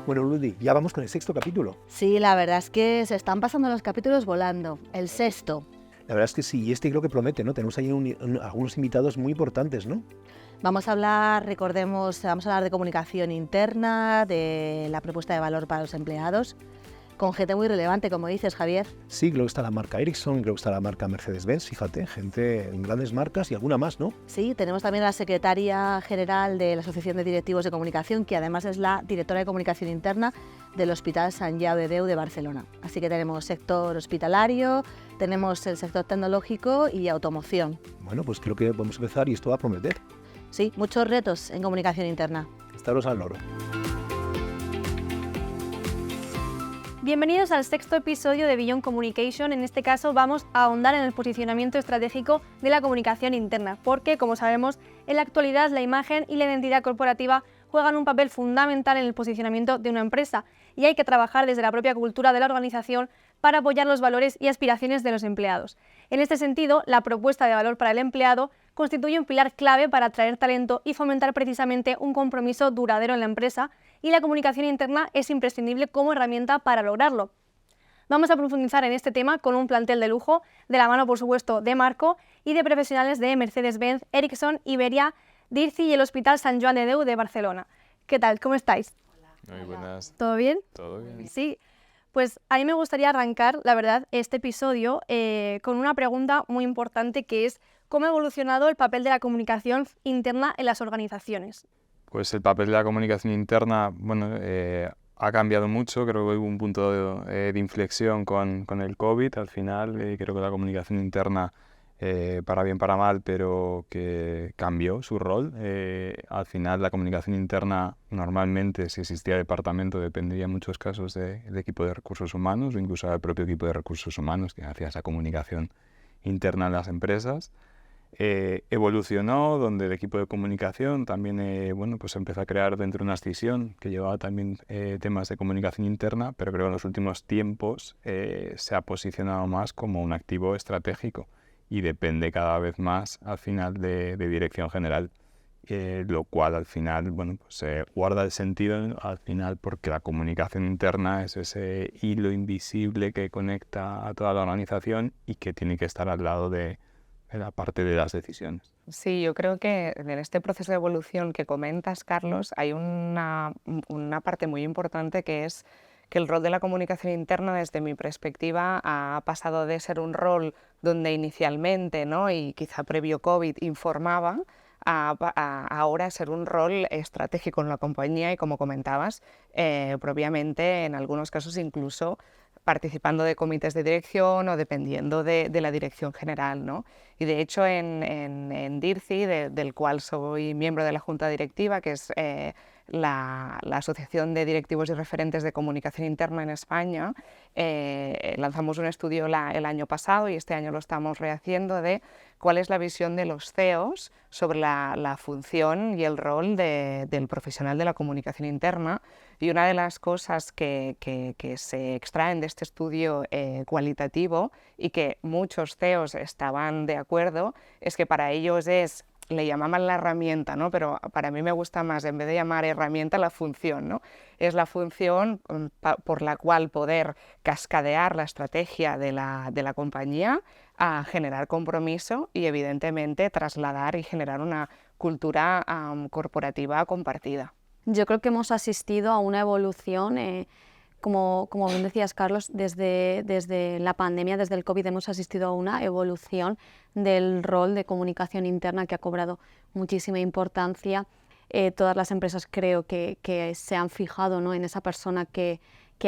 Bueno, Ludi, ya vamos con el sexto capítulo. Sí, la verdad es que se están pasando los capítulos volando. El sexto. La verdad es que sí, y este creo que promete, ¿no? Tenemos ahí algunos invitados muy importantes, ¿no? Vamos a hablar, recordemos, vamos a hablar de comunicación interna, de la propuesta de valor para los empleados, con gente muy relevante, como dices, Javier. Sí, creo que está la marca Ericsson, creo que está la marca Mercedes-Benz, fíjate, gente en grandes marcas y alguna más, ¿no? Sí, tenemos también a la secretaria general de la Asociación de Directivos de Comunicación, que además es la directora de comunicación interna del Hospital Sant Jau de Déu de Barcelona. Así que tenemos sector hospitalario, tenemos el sector tecnológico y automoción. Bueno, pues creo que vamos a empezar y esto va a prometer. Sí, muchos retos en comunicación interna. Estaros al loro. Bienvenidos al sexto episodio de Beyond Communication. En este caso vamos a ahondar en el posicionamiento estratégico de la comunicación interna, porque, como sabemos, en la actualidad la imagen y la identidad corporativa juegan un papel fundamental en el posicionamiento de una empresa y hay que trabajar desde la propia cultura de la organización para apoyar los valores y aspiraciones de los empleados. En este sentido, la propuesta de valor para el empleado constituye un pilar clave para atraer talento y fomentar precisamente un compromiso duradero en la empresa, y la comunicación interna es imprescindible como herramienta para lograrlo. Vamos a profundizar en este tema con un plantel de lujo, de la mano por supuesto de Marco y de profesionales de Mercedes-Benz, Ericsson, Iberia, DIRCI y el Hospital Sant Joan de Déu de Barcelona. ¿Qué tal? ¿Cómo estáis? Muy buenas. ¿Todo bien? Todo bien. Sí. Pues a mí me gustaría arrancar, la verdad, este episodio con una pregunta muy importante, que es ¿cómo ha evolucionado el papel de la comunicación interna en las organizaciones? Pues el papel de la comunicación interna, ha cambiado mucho. Creo que hubo un punto de inflexión con el COVID. Al final, creo que la comunicación interna, para bien, para mal, pero que cambió su rol. Al final, la comunicación interna, normalmente, si existía departamento, dependía en muchos casos del equipo de recursos humanos o incluso del propio equipo de recursos humanos que hacía esa comunicación interna en las empresas. Evolucionó, donde el equipo de comunicación también pues empezó a crear dentro de una escisión que llevaba también temas de comunicación interna, pero creo que en los últimos tiempos se ha posicionado más como un activo estratégico y depende cada vez más al final de dirección general, lo cual al final guarda el sentido al final, porque la comunicación interna es ese hilo invisible que conecta a toda la organización y que tiene que estar al lado de la parte de las decisiones. Sí, yo creo que en este proceso de evolución que comentas, Carlos, hay una parte muy importante, que es que el rol de la comunicación interna, desde mi perspectiva, ha pasado de ser un rol donde inicialmente, ¿no?, y quizá previo COVID, informaba, a ahora ser un rol estratégico en la compañía y, como comentabas, propiamente en algunos casos incluso participando de comités de dirección o dependiendo de la dirección general, ¿no? Y de hecho en DIRCI, del cual soy miembro de la Junta Directiva, que es la Asociación de Directivos y Referentes de Comunicación Interna en España, lanzamos un estudio el año pasado, y este año lo estamos rehaciendo, de cuál es la visión de los CEOs sobre la función y el rol del profesional de la comunicación interna. Y una de las cosas que se extraen de este estudio cualitativo, y que muchos CEOs estaban de acuerdo, es que para ellos le llamaban la herramienta, ¿no?, pero para mí me gusta más, en vez de llamar herramienta, la función, ¿no? Es la función por la cual poder cascadear la estrategia de la compañía a generar compromiso y, evidentemente, trasladar y generar una cultura corporativa compartida. Yo creo que hemos asistido a una evolución, como bien decías, Carlos, desde la pandemia, desde el COVID, hemos asistido a una evolución del rol de comunicación interna que ha cobrado muchísima importancia. Todas las empresas creo que se han fijado, ¿no?, en esa persona que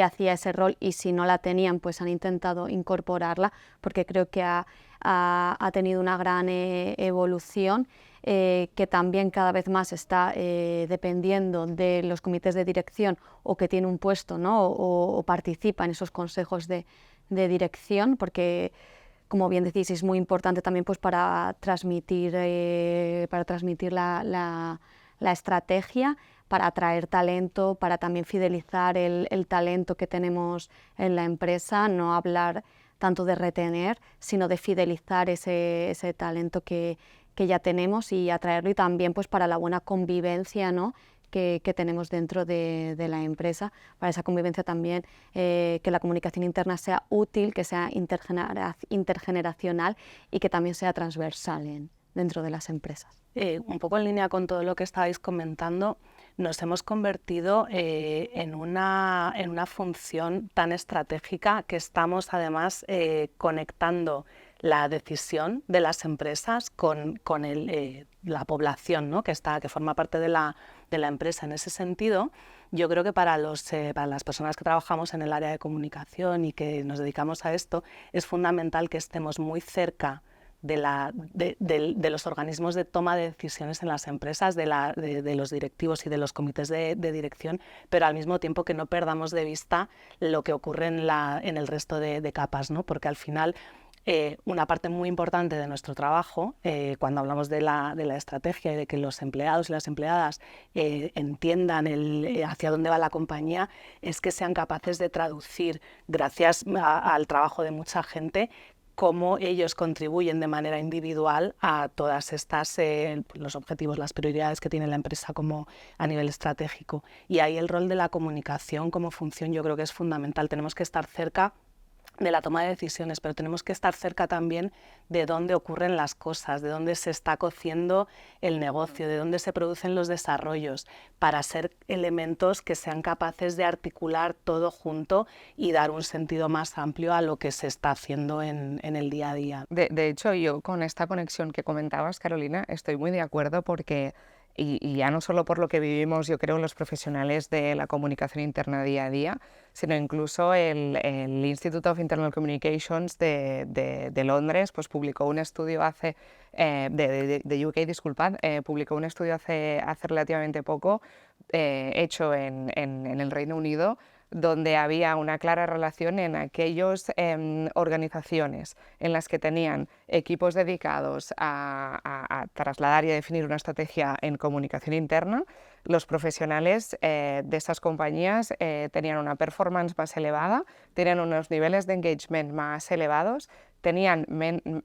hacía ese rol, y si no la tenían, pues han intentado incorporarla, porque creo que ha tenido una gran evolución. Que también cada vez más está dependiendo de los comités de dirección, o que tiene un puesto, ¿no?, o participa en esos consejos de dirección, porque, como bien decís, es muy importante también, pues, para transmitir la estrategia, para atraer talento, para también fidelizar el talento que tenemos en la empresa, no hablar tanto de retener, sino de fidelizar ese talento que ya tenemos y atraerlo, y también pues para la buena convivencia, ¿no?, que tenemos dentro de la empresa, para esa convivencia también, que la comunicación interna sea útil, que sea intergeneracional y que también sea transversal dentro de las empresas. Un poco en línea con todo lo que estabais comentando, nos hemos convertido en una función tan estratégica que estamos además conectando la decisión de las empresas con la población, ¿no? que forma parte de la empresa. En ese sentido, yo creo que para las personas que trabajamos en el área de comunicación y que nos dedicamos a esto, es fundamental que estemos muy cerca de los organismos de toma de decisiones en las empresas, de los directivos y de los comités de dirección, pero al mismo tiempo que no perdamos de vista lo que ocurre en el resto de capas, ¿no? Porque al final una parte muy importante de nuestro trabajo, cuando hablamos de la estrategia y de que los empleados y las empleadas entiendan hacia dónde va la compañía, es que sean capaces de traducir, gracias al trabajo de mucha gente, cómo ellos contribuyen de manera individual a todas estas, los objetivos, las prioridades que tiene la empresa como a nivel estratégico. Y ahí el rol de la comunicación como función yo creo que es fundamental. Tenemos que estar cerca de la toma de decisiones, pero tenemos que estar cerca también de dónde ocurren las cosas, de dónde se está cociendo el negocio, de dónde se producen los desarrollos, para ser elementos que sean capaces de articular todo junto y dar un sentido más amplio a lo que se está haciendo en el día a día. De hecho, yo con esta conexión que comentabas, Carolina, estoy muy de acuerdo porque y ya no solo por lo que vivimos, yo creo, los profesionales de la comunicación interna día a día, sino incluso el Institute of Internal Communications de Londres pues publicó un estudio de UK, disculpad, publicó un estudio hace relativamente poco, hecho en el Reino Unido, donde había una clara relación en aquellas organizaciones en las que tenían equipos dedicados a trasladar y a definir una estrategia en comunicación interna. Los profesionales de esas compañías tenían una performance más elevada, tenían unos niveles de engagement más elevados, tenían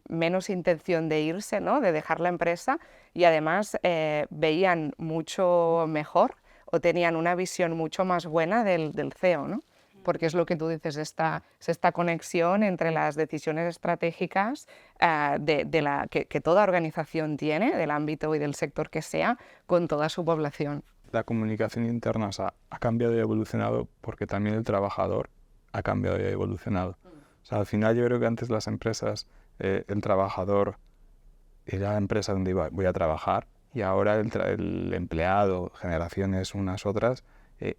menos intención de irse, ¿no? de dejar la empresa, y además veían mucho mejor o tenían una visión mucho más buena del CEO, ¿no? Porque es lo que tú dices, esta conexión entre las decisiones estratégicas que toda organización tiene, del ámbito y del sector que sea, con toda su población. La comunicación interna ha cambiado y evolucionado porque también el trabajador ha cambiado y evolucionado. O sea, al final yo creo que antes las empresas, el trabajador era la empresa donde voy a trabajar, y ahora el empleado, generaciones unas otras,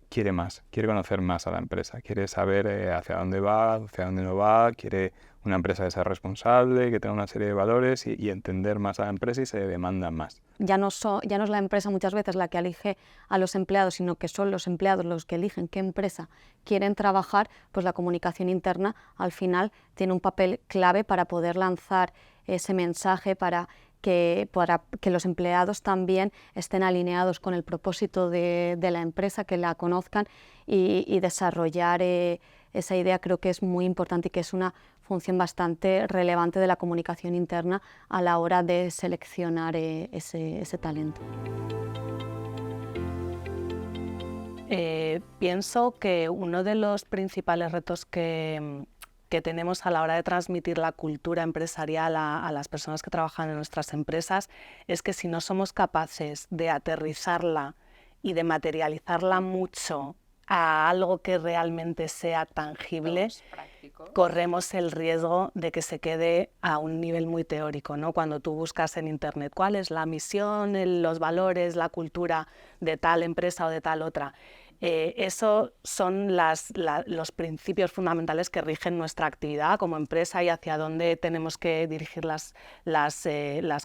quiere más, quiere conocer más a la empresa, quiere saber hacia dónde va, hacia dónde no va, quiere una empresa que sea responsable, que tenga una serie de valores y entender más a la empresa, y se demanda más. Ya no es la empresa muchas veces la que elige a los empleados, sino que son los empleados los que eligen qué empresa quieren trabajar. Pues la comunicación interna al final tiene un papel clave para poder lanzar ese mensaje, para que los empleados también estén alineados con el propósito de la empresa, que la conozcan y desarrollar esa idea. Creo que es muy importante y que es una función bastante relevante de la comunicación interna a la hora de seleccionar ese talento. Pienso que uno de los principales retos que tenemos a la hora de transmitir la cultura empresarial a las personas que trabajan en nuestras empresas es que si no somos capaces de aterrizarla y de materializarla mucho a algo que realmente sea tangible, corremos el riesgo de que se quede a un nivel muy teórico, ¿no? Cuando tú buscas en Internet cuál es la misión, los valores, la cultura de tal empresa o de tal otra, eso son los principios fundamentales que rigen nuestra actividad como empresa y hacia dónde tenemos que dirigir las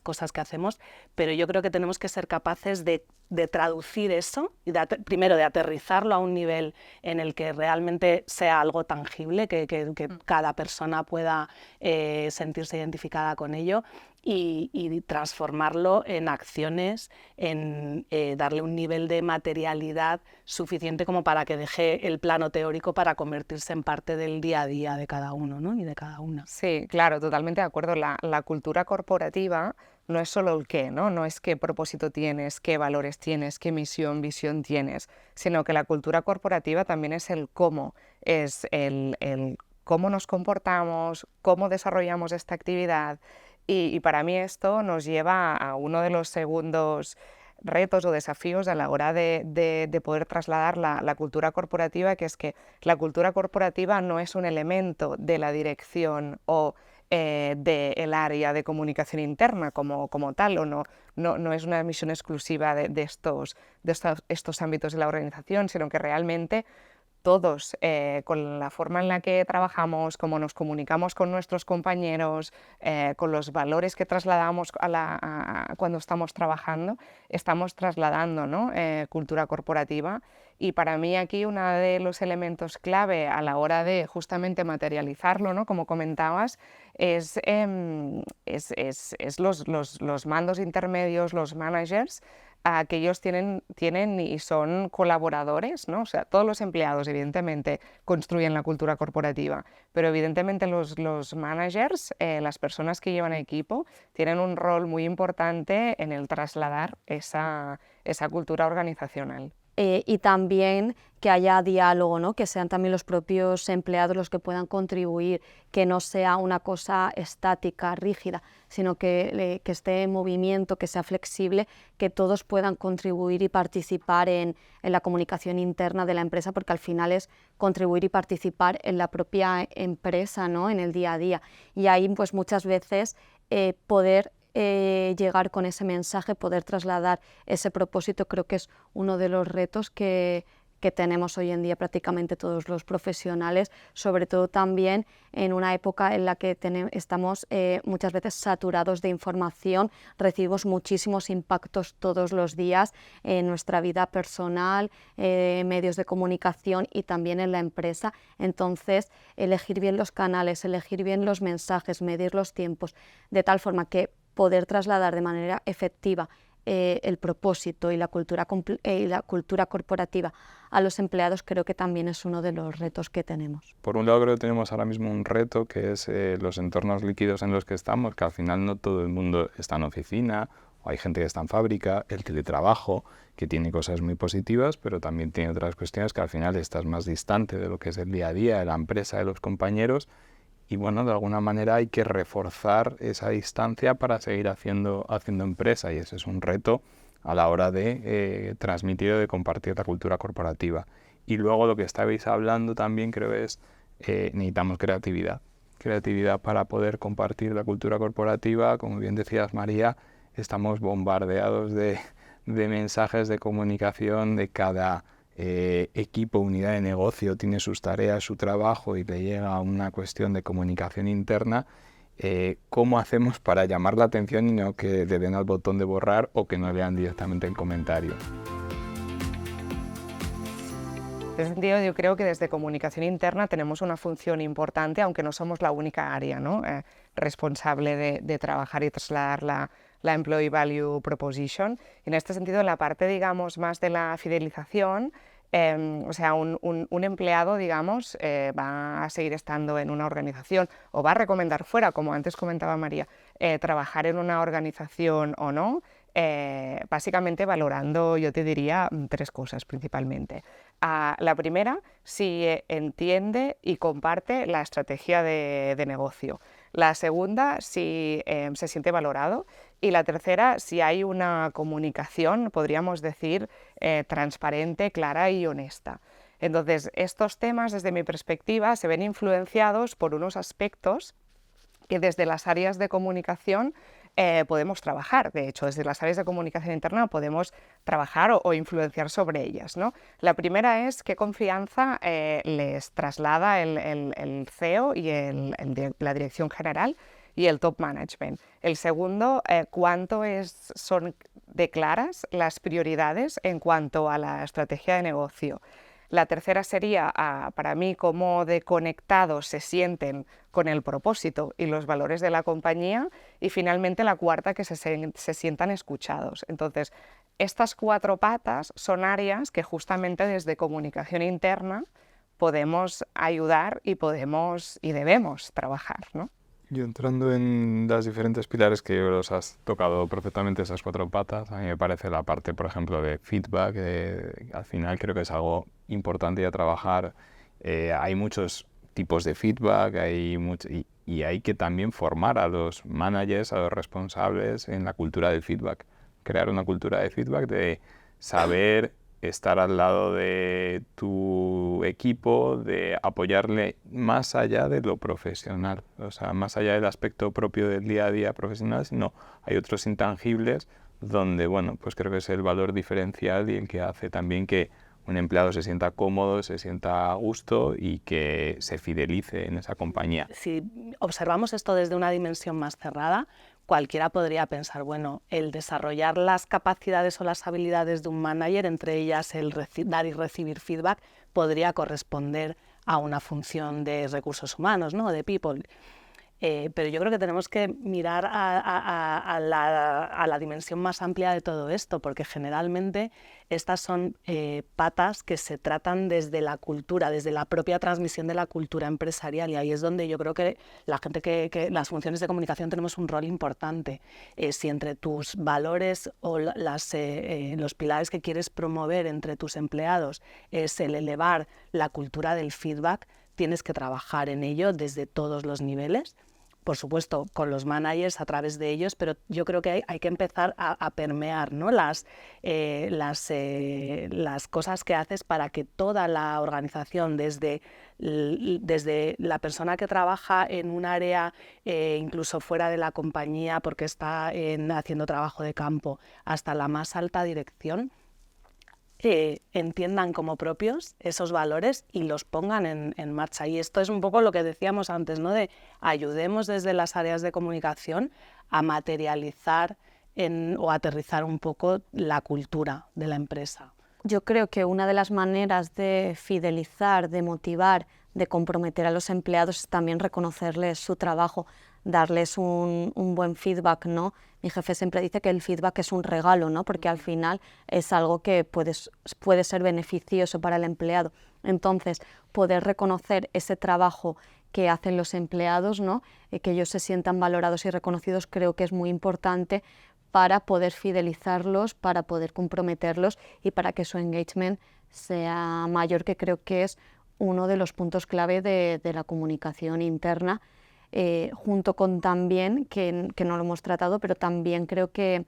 cosas que hacemos, pero yo creo que tenemos que ser capaces de traducir eso, y primero de aterrizarlo a un nivel en el que realmente sea algo tangible, que cada persona pueda sentirse identificada con ello, y transformarlo en acciones, en darle un nivel de materialidad suficiente como para que deje el plano teórico para convertirse en parte del día a día de cada uno, ¿no? Y de cada una. Sí, claro, totalmente de acuerdo. La cultura corporativa no es solo el qué, ¿no? No es qué propósito tienes, qué valores tienes, qué misión, visión tienes, sino que la cultura corporativa también es el cómo, es el cómo nos comportamos, cómo desarrollamos esta actividad. Y para mí esto nos lleva a uno de los segundos retos o desafíos a la hora de poder trasladar la cultura corporativa, que es que la cultura corporativa no es un elemento de la dirección o del área de comunicación interna como tal, o no es una misión exclusiva de estos ámbitos de la organización, sino que realmente todos, con la forma en la que trabajamos, cómo nos comunicamos con nuestros compañeros, con los valores que trasladamos cuando estamos trabajando, estamos trasladando, ¿no? Cultura corporativa. Y para mí aquí uno de los elementos clave a la hora de justamente materializarlo, ¿no? Como comentabas, es los mandos intermedios, los managers, que ellos tienen y son colaboradores, ¿no? O sea, todos los empleados evidentemente construyen la cultura corporativa, pero evidentemente los managers, las personas que llevan equipo, tienen un rol muy importante en el trasladar esa cultura organizacional. Y también que haya diálogo, ¿no? Que sean también los propios empleados los que puedan contribuir, que no sea una cosa estática, rígida, sino que esté en movimiento, que sea flexible, que todos puedan contribuir y participar en la comunicación interna de la empresa, porque al final es contribuir y participar en la propia empresa, ¿no? En el día a día. Y ahí pues muchas veces poder llegar con ese mensaje, poder trasladar ese propósito, creo que es uno de los retos que tenemos hoy en día prácticamente todos los profesionales, sobre todo también en una época en la que estamos muchas veces saturados de información, recibimos muchísimos impactos todos los días en nuestra vida personal, medios de comunicación y también en la empresa. Entonces, elegir bien los canales, elegir bien los mensajes, medir los tiempos, de tal forma que poder trasladar de manera efectiva el propósito y la cultura corporativa a los empleados, creo que también es uno de los retos que tenemos. Por un lado creo que tenemos ahora mismo un reto que es los entornos líquidos en los que estamos, que al final no todo el mundo está en oficina, o hay gente que está en fábrica, el teletrabajo, que tiene cosas muy positivas, pero también tiene otras cuestiones que al final estás más distante de lo que es el día a día, de la empresa, de los compañeros. Y bueno, de alguna manera hay que reforzar esa distancia para seguir haciendo empresa, y ese es un reto a la hora de transmitir o de compartir la cultura corporativa. Y luego lo que estabais hablando también creo es necesitamos creatividad para poder compartir la cultura corporativa. Como bien decías, María, estamos bombardeados de mensajes de comunicación de cada equipo, unidad de negocio, tiene sus tareas, su trabajo y le llega una cuestión de comunicación interna. ¿Cómo hacemos para llamar la atención y no que le den al botón de borrar o que no lean directamente el comentario? En ese sentido, yo creo que desde comunicación interna tenemos una función importante, aunque no somos la única área, ¿no? Responsable de trabajar y trasladar la Employee Value Proposition. En este sentido, en la parte, digamos, más de la fidelización, o sea, un empleado, digamos, va a seguir estando en una organización o va a recomendar fuera, como antes comentaba María, trabajar en una organización o no, básicamente valorando, yo te diría, tres cosas principalmente. La primera, si entiende y comparte la estrategia de negocio. La segunda, si se siente valorado. Y la tercera, si hay una comunicación, podríamos decir, transparente, clara y honesta. Entonces, estos temas, desde mi perspectiva, se ven influenciados por unos aspectos que desde las áreas de comunicación podemos trabajar. De hecho, desde las áreas de comunicación interna podemos trabajar o influenciar sobre ellas, ¿no? La primera es qué confianza les traslada el CEO y la dirección general y el top management. El segundo, cuánto son de claras las prioridades en cuanto a la estrategia de negocio. La tercera sería, para mí, cómo de conectados se sienten con el propósito y los valores de la compañía. Y finalmente la cuarta, que se sientan escuchados. Entonces, estas 4 patas son áreas que justamente desde comunicación interna podemos ayudar y debemos trabajar, ¿no? Y entrando en las diferentes pilares que los has tocado perfectamente, esas 4 patas, a mí me parece la parte, por ejemplo, de feedback, al final creo que es algo importante a trabajar. Hay muchos tipos de feedback, y hay que también formar a los managers, a los responsables en la cultura del feedback. Crear una cultura de feedback, de saber estar al lado de tu equipo, de apoyarle más allá de lo profesional, o sea, más allá del aspecto propio del día a día profesional, sino hay otros intangibles donde, bueno, pues creo que es el valor diferencial y el que hace también que un empleado se sienta cómodo, se sienta a gusto y que se fidelice en esa compañía. Si observamos esto desde una dimensión más cerrada, cualquiera podría pensar, bueno, el desarrollar las capacidades o las habilidades de un manager, entre ellas el dar y recibir feedback, podría corresponder a una función de recursos humanos, ¿no? De people. Pero yo creo que tenemos que mirar a la dimensión más amplia de todo esto, porque generalmente estas son patas que se tratan desde la cultura, desde la propia transmisión de la cultura empresarial, y ahí es donde yo creo que la gente que las funciones de comunicación tenemos un rol importante. Si entre tus valores o los pilares que quieres promover entre tus empleados es el elevar la cultura del feedback, tienes que trabajar en ello desde todos los niveles. Por supuesto, con los managers, a través de ellos, pero yo creo que hay que empezar a permear, ¿no? las cosas que haces para que toda la organización, desde la persona que trabaja en un área, incluso fuera de la compañía porque está haciendo trabajo de campo, hasta la más alta dirección, entiendan como propios esos valores y los pongan en marcha. Y esto es un poco lo que decíamos antes, ¿no? De ayudemos desde las áreas de comunicación a materializar o aterrizar un poco la cultura de la empresa. Yo creo que una de las maneras de fidelizar, de motivar, de comprometer a los empleados es también reconocerles su trabajo, darles un buen feedback, ¿no? Mi jefe siempre dice que el feedback es un regalo, ¿no? Porque al final es algo que puede ser beneficioso para el empleado. Entonces, poder reconocer ese trabajo que hacen los empleados, ¿no? Que ellos se sientan valorados y reconocidos, creo que es muy importante para poder fidelizarlos, para poder comprometerlos y para que su engagement sea mayor, que creo que es uno de los puntos clave de la comunicación interna, junto con también, que no lo hemos tratado, pero también creo que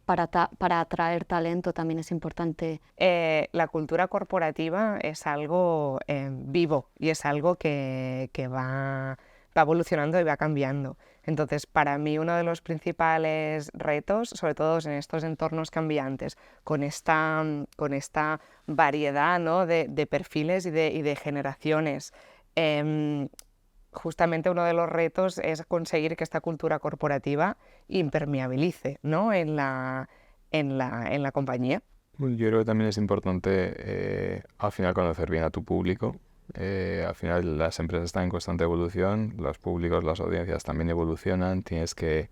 para atraer talento también es importante. La cultura corporativa es algo vivo y es algo que va evolucionando y va cambiando. Entonces, para mí uno de los principales retos, sobre todo en estos entornos cambiantes, con esta variedad, ¿no? de perfiles y de generaciones, justamente uno de los retos es conseguir que esta cultura corporativa impermeabilice, ¿no? en la compañía. Yo creo que también es importante al final conocer bien a tu público. Al final las empresas están en constante evolución, los públicos, las audiencias también evolucionan, tiene que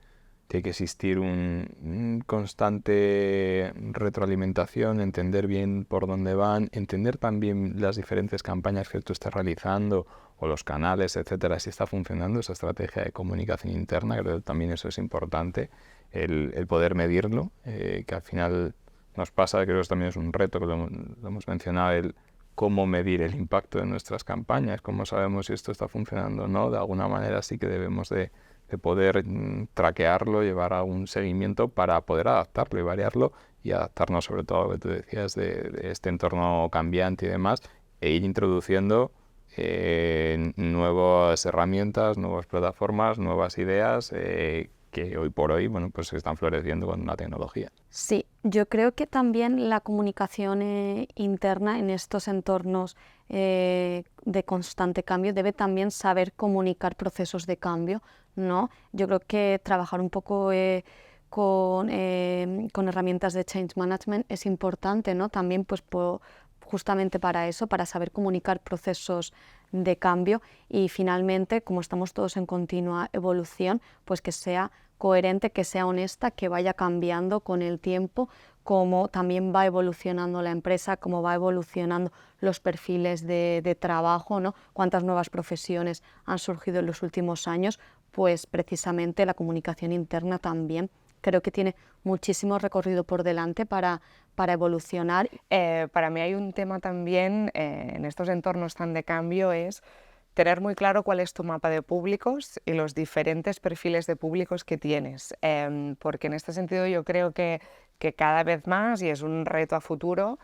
existir un constante retroalimentación, entender bien por dónde van, entender también las diferentes campañas que tú estás realizando o los canales, etcétera, si está funcionando esa estrategia de comunicación interna. Creo que también eso es importante, el poder medirlo, que al final nos pasa, creo que también es un reto que lo hemos mencionado, el cómo medir el impacto de nuestras campañas, cómo sabemos si esto está funcionando o no. De alguna manera sí que debemos de poder traquearlo, llevar a un seguimiento para poder adaptarlo y variarlo y adaptarnos sobre todo a lo que tú decías de este entorno cambiante y demás, e ir introduciendo nuevas herramientas, nuevas plataformas, nuevas ideas que hoy por hoy, bueno, pues están floreciendo con la tecnología. Sí, yo creo que también la comunicación interna en estos entornos de constante cambio debe también saber comunicar procesos de cambio, ¿no? Yo creo que trabajar un poco con herramientas de change management es importante, ¿no? También pues justamente para eso, para saber comunicar procesos de cambio y finalmente, como estamos todos en continua evolución, pues que sea coherente, que sea honesta, que vaya cambiando con el tiempo, cómo también va evolucionando la empresa, cómo va evolucionando los perfiles de trabajo, ¿no? Cuántas nuevas profesiones han surgido en los últimos años, pues precisamente la comunicación interna también creo que tiene muchísimo recorrido por delante para evolucionar. Para mí hay un tema también en estos entornos tan de cambio, es tener muy claro cuál es tu mapa de públicos y los diferentes perfiles de públicos que tienes, porque en este sentido yo creo que cada vez más, y es un reto a futuro,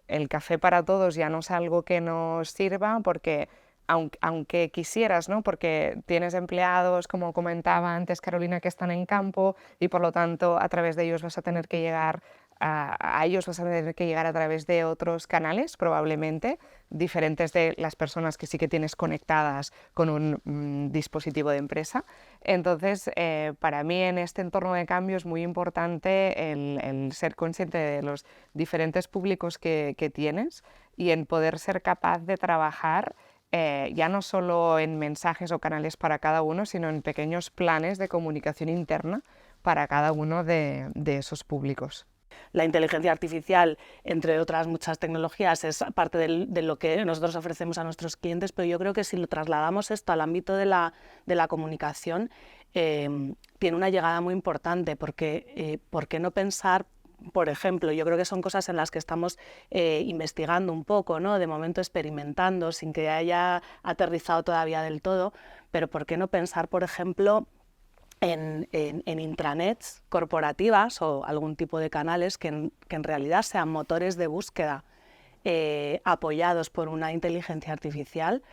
el café para todos ya no es algo que nos sirva, porque aunque quisieras, ¿no? Porque tienes empleados, como comentaba antes Carolina, que están en campo y por lo tanto a través de ellos vas a tener que llegar a ellos vas a tener que llegar a través de otros canales, probablemente, diferentes de las personas que sí que tienes conectadas con un dispositivo de empresa. Entonces, para mí en este entorno de cambio es muy importante el ser consciente de los diferentes públicos que tienes y en poder ser capaz de trabajar ya no solo en mensajes o canales para cada uno, sino en pequeños planes de comunicación interna para cada uno de esos públicos. La inteligencia artificial, entre otras muchas tecnologías, es parte de lo que nosotros ofrecemos a nuestros clientes, pero yo creo que si lo trasladamos esto al ámbito de la comunicación, tiene una llegada muy importante, porque ¿por qué no pensar? Por ejemplo, yo creo que son cosas en las que estamos investigando un poco, ¿no? De momento experimentando, sin que haya aterrizado todavía del todo, pero ¿por qué no pensar, por ejemplo, en intranets corporativas o algún tipo de canales que en realidad sean motores de búsqueda apoyados por una inteligencia artificial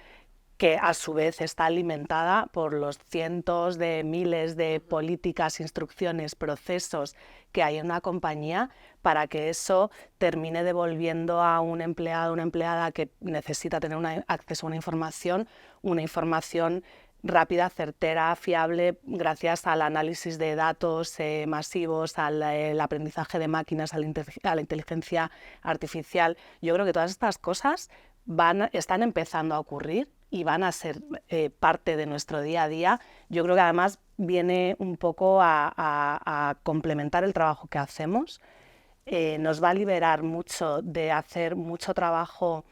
que a su vez está alimentada por los cientos de miles de políticas, instrucciones, procesos que hay en una compañía, para que eso termine devolviendo a un empleado o una empleada que necesita tener acceso a una información rápida, certera, fiable, gracias al análisis de datos masivos, al aprendizaje de máquinas, a la inteligencia artificial. Yo creo que todas estas cosas están empezando a ocurrir y van a ser parte de nuestro día a día. Yo creo que además viene un poco a complementar el trabajo que hacemos. Nos va a liberar mucho de hacer mucho trabajo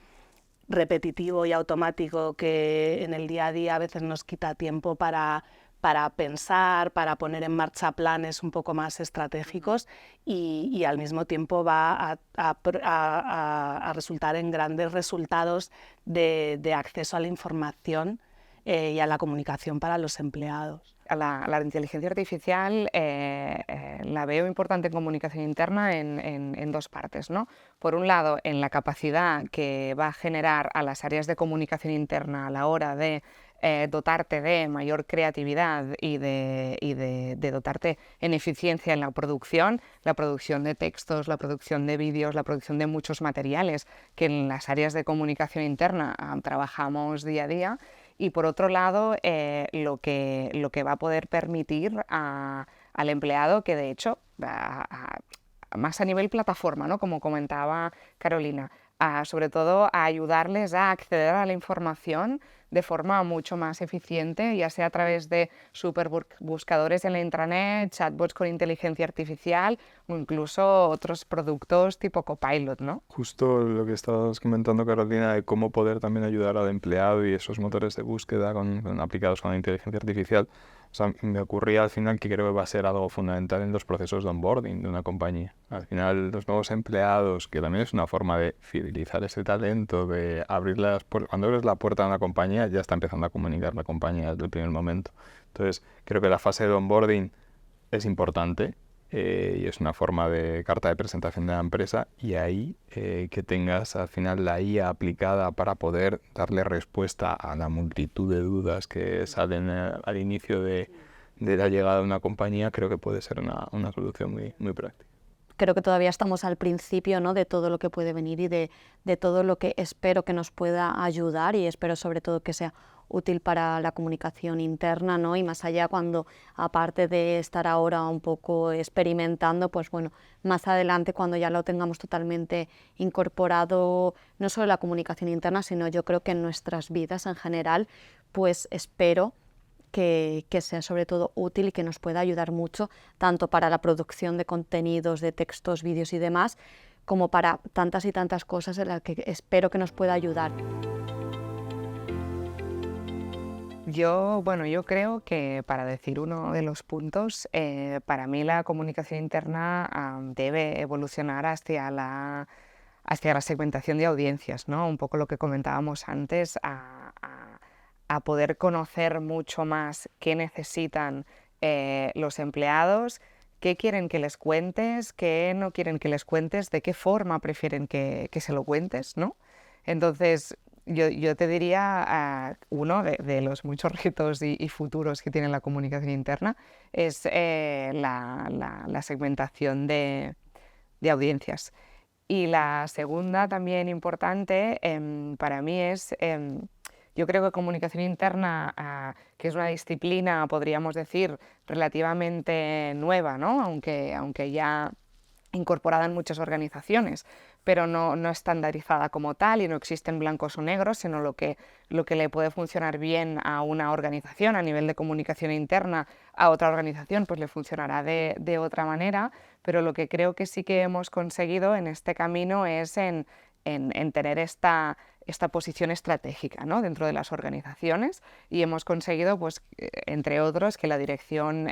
repetitivo y automático que en el día a día a veces nos quita tiempo para pensar, para poner en marcha planes un poco más estratégicos y al mismo tiempo va a resultar en grandes resultados de acceso a la información y a la comunicación para los empleados. La inteligencia artificial la veo importante en comunicación interna en dos partes, ¿no? Por un lado, en la capacidad que va a generar a las áreas de comunicación interna a la hora de dotarte de mayor creatividad y de dotarte en eficiencia en la producción de textos, la producción de vídeos, la producción de muchos materiales que en las áreas de comunicación interna trabajamos día a día. Y por otro lado, lo que va a poder permitir al empleado, que de hecho, más a nivel plataforma, ¿no? Como comentaba Carolina, sobre todo a ayudarles a acceder a la información de forma mucho más eficiente, ya sea a través de superbuscadores en la intranet, chatbots con inteligencia artificial o incluso otros productos tipo Copilot, ¿no? Justo lo que estabas comentando, Carolina, de cómo poder también ayudar al empleado y esos motores de búsqueda aplicados con la inteligencia artificial. O sea, me ocurría al final que creo que va a ser algo fundamental en los procesos de onboarding de una compañía. Al final, los nuevos empleados, que también es una forma de fidelizar ese talento, de abrir las puertas. Cuando abres la puerta a una compañía, ya está empezando a comunicar la compañía desde el primer momento. Entonces, creo que la fase de onboarding es importante y es una forma de carta de presentación de la empresa, y ahí que tengas al final la IA aplicada para poder darle respuesta a la multitud de dudas que salen al inicio de la llegada de una compañía, creo que puede ser una solución muy, muy práctica. creo que todavía estamos al principio, ¿no?, de todo lo que puede venir y de todo lo que espero que nos pueda ayudar, y espero sobre todo que sea útil para la comunicación interna, ¿no? Y más allá, cuando, aparte de estar ahora un poco experimentando, pues bueno, más adelante, cuando ya lo tengamos totalmente incorporado, no solo en la comunicación interna, sino yo creo que en nuestras vidas en general, pues espero que sea sobre todo útil y que nos pueda ayudar mucho, tanto para la producción de contenidos, de textos, vídeos y demás, como para tantas y tantas cosas en las que espero que nos pueda ayudar. Yo creo que, para decir uno de los puntos, para mí la comunicación interna debe evolucionar hacia la segmentación de audiencias, ¿no? Un poco lo que comentábamos antes, a poder conocer mucho más qué necesitan los empleados, qué quieren que les cuentes, qué no quieren que les cuentes, de qué forma prefieren que se lo cuentes, ¿no? Entonces, yo te diría, uno de los muchos retos y futuros que tiene la comunicación interna es la segmentación de audiencias. Y la segunda, también importante, para mí es, yo creo que comunicación interna, que es una disciplina, podríamos decir, relativamente nueva, ¿no? Aunque ya incorporada en muchas organizaciones, pero no estandarizada como tal, y no existen blancos o negros, sino lo que le puede funcionar bien a una organización a nivel de comunicación interna, a otra organización pues le funcionará de otra manera, pero lo que creo que sí que hemos conseguido en este camino es en tener esta posición estratégica, ¿no?, dentro de las organizaciones, y hemos conseguido, pues, entre otros, que la dirección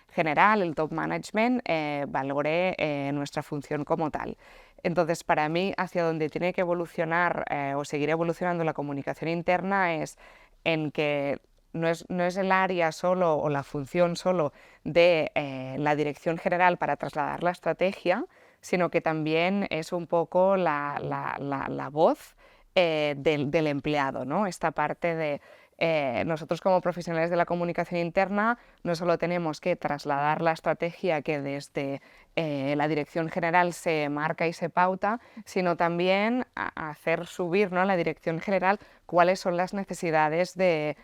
general, el top management, valore nuestra función como tal. Entonces, para mí, hacia donde tiene que evolucionar o seguir evolucionando la comunicación interna es en que no es el área solo o la función solo de la dirección general para trasladar la estrategia, sino que también es un poco la voz del empleado, ¿no? Esta parte de nosotros, como profesionales de la comunicación interna, no solo tenemos que trasladar la estrategia que desde la dirección general se marca y se pauta, sino también hacer subir, ¿no?, a la dirección general cuáles son las necesidades de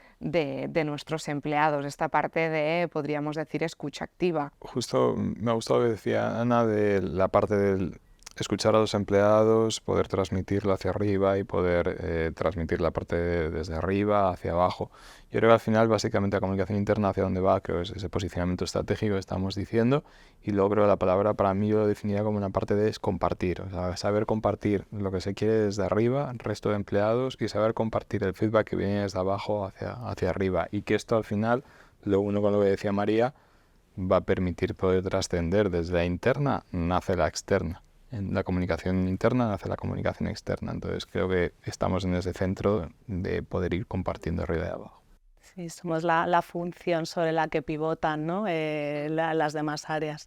nuestros empleados, esta parte de, podríamos decir, escucha activa. Justo me ha gustado lo que decía Ana de la parte del escuchar a los empleados, poder transmitirlo hacia arriba y poder transmitir la parte desde arriba hacia abajo. Yo creo que al final, básicamente, la comunicación interna hacia dónde va, creo que es ese posicionamiento estratégico que estamos diciendo, y luego creo que la palabra, para mí, yo lo definiría como una parte de compartir, o sea, saber compartir lo que se quiere desde arriba, el resto de empleados, y saber compartir el feedback que viene desde abajo hacia arriba, y que esto al final, lo uno con lo que decía María, va a permitir poder trascender desde la interna, nace la externa. En la comunicación interna hacia la comunicación externa. Entonces creo que estamos en ese centro de poder ir compartiendo arriba y abajo. Sí, somos la función sobre la que pivotan, ¿no?, las demás áreas.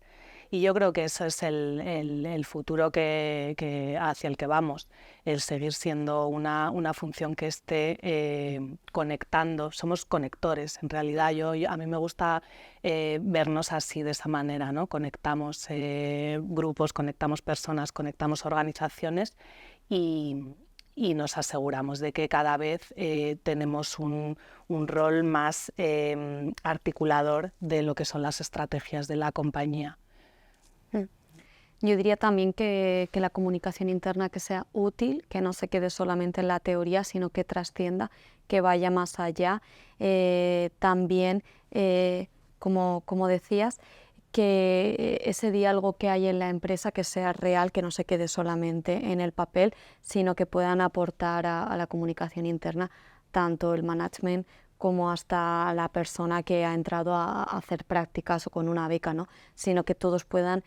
Y yo creo que eso es el futuro hacia el que vamos, el seguir siendo una función que esté conectando. Somos conectores, en realidad. A mí me gusta vernos así, de esa manera, ¿no? Conectamos grupos, conectamos personas, conectamos organizaciones y nos aseguramos de que cada vez tenemos un rol más articulador de lo que son las estrategias de la compañía. Yo diría también que la comunicación interna que sea útil, que no se quede solamente en la teoría, sino que trascienda, que vaya más allá. También, como decías, que ese diálogo que hay en la empresa que sea real, que no se quede solamente en el papel, sino que puedan aportar a la comunicación interna tanto el management como hasta la persona que ha entrado a hacer prácticas o con una beca, ¿no? Sino que todos puedan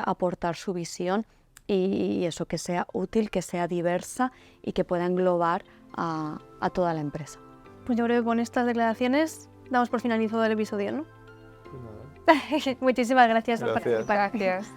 aportar su visión y eso, que sea útil, que sea diversa y que pueda englobar a toda la empresa. Pues yo creo que con estas declaraciones damos por finalizado el episodio, ¿no? Muchísimas gracias por participar. Gracias.